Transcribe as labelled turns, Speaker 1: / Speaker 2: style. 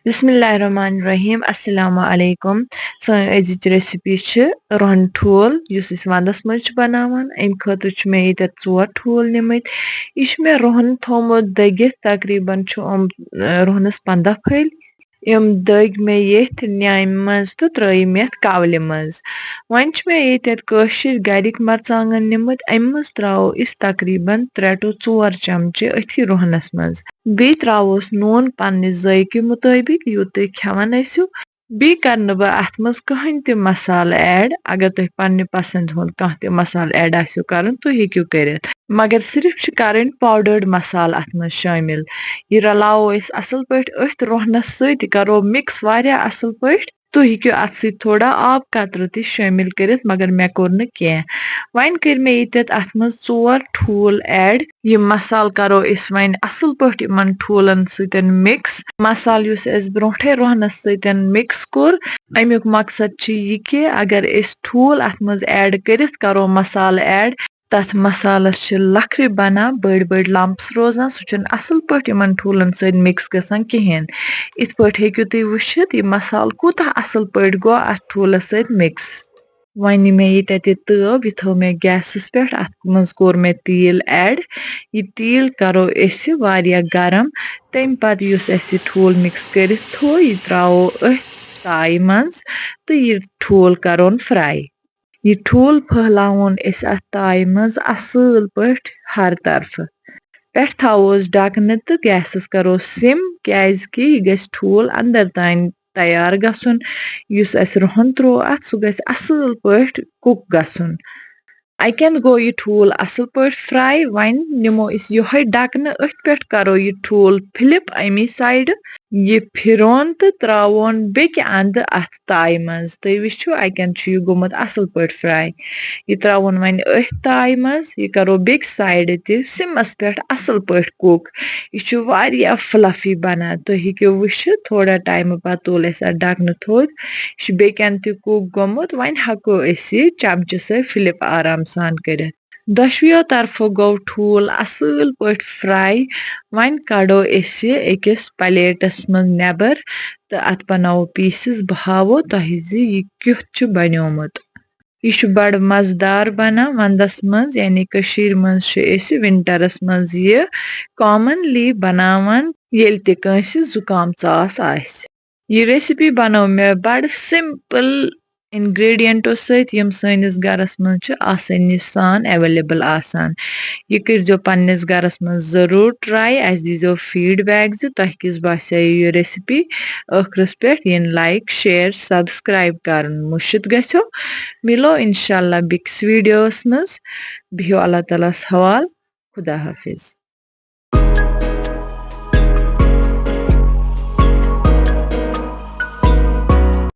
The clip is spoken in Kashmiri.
Speaker 1: बिस्मिल्लाहिर्रहमानिर्रहीम अस्सलाम वालेकुम सानी अजिच रेसिपी रोहन ठूल युस अस वंदस मज बनावान अम खतर मे ये 4 ठूल निमित यह मे रोहन थोमुत दगित तकरीबन रोहनस 15 फल यम दग मे येथ न्याम मज तो त्रयम यथ कवल मज वन मे ये कशिर गरिक मरचांगन निमित अम मज त्रो इस तकरीबन 3 to 4 चमचे अथी रोहनस मज बे त्रोस नून पन्ने जायके मुताबिक यूत तुम खेवान आसियो बे कर अथ मज कहीं ते मसाल ऐड अगर तुम पन्ने पसंद हुंद कह ते मसाल ऐड आसियो करन तुम हेक्यो करित मगर सिर्फ करन पाउडर्ड मसाल अथ मज शामिल यह रलावो अस असल पठ अथ रोहनस सत करो मिक्स वारिया असल पठ तुम हेक्यो अथ सत थोड़ा आब कतर त शामिल करित मगर मे कोर न कह वन कर मे ये अथ मज 4 ठूल ऐड यह मसाल करो अस वन असल पठ इन ठूलन सत मिक्स मसाल युस अस ब्रोठे रोहनस सत मिक्स कोर अमुक मकसद यह कि अगर अस ठूल अथ मज ऐड करित करो मसाल ऐड तथ मसालस लखर बना बड़ बड़ लम्प्स रोजान सह असल पठ इन ठूलन सत मिक्स गसान कहें इत पठ हेक्यो तुम वुचित यह मसाल कूता असल पठ गो अथ ठूलस सत मिक्स वन नी मे ये तब यह थो मे गैसस पे अत मज कोर मे तेल ऐड यह तेल करो अस वारिया गरम तम पत युस अस यह ठूल मिक्स कर थो यह त्रो ताई मज तो यह ठूल करोन फ्राई यह ठूल फहलावन अस अत ताई मज असल पठ हर तरफ पे थोस ढकन तो गैसस करो सिम क्या यह गस ठूल अंदर तान तैयार गसन युस अस रोहन त्रो अत सह गस असल पठ कुक गसन अकन गो यह ठूल असल पठ फ्राई वन निमो अस योहे ढकन अथ पे करो यह ठूल फ्लिप अमी साइड यह फिरोन तो त्रोन बेक अंद अथ ताई मज तुम वो अकन यह गोमुत असल पठ फ्राई यह त्रोन वन अथ ताई मज यह करो बेक साइड त सिमस पे असल पठ कुक यह वारिया फ्लफी बनान तुम हेक्यो वुचित थोड़ा टाइम पत तुल अस ढकन थोद यह बेकन त कुक गोमुत वन हेको अस यह चमचे सत फ्लिप आराम सान कर दशवियों तरफो गो ठूल असल पठ फ्राई वन कड़ो अस अकिस प्लेटस मज नेबर तो अत बनावो पीसेस बह हावो तोह यह क्युथ बनोमुत यह बड़ मजेदार बना वंदस मज यानी कशीर मज विंटरस मज यह कॉमनली बनावान येल ते कांसे जुकाम चास आस यह रेसिपी बनो मे बड़ सिंपल इंग्रेडिएंटो सत यम सानिस गरस मज आसानी सान अवेलेबल आसान यह करो पन्निस गरस मज जरूर ट्राई अस दीजो फीडबैक तह किस बासो यह रेसिपी आखिरस पे इन लाइक शेयर सब्सक्राइब कर मुशित गो मिलो इंशाल्लाह बिक्स वीडियोस मज बिहो अल्लाह ताला हवाल खुदा हाफिज।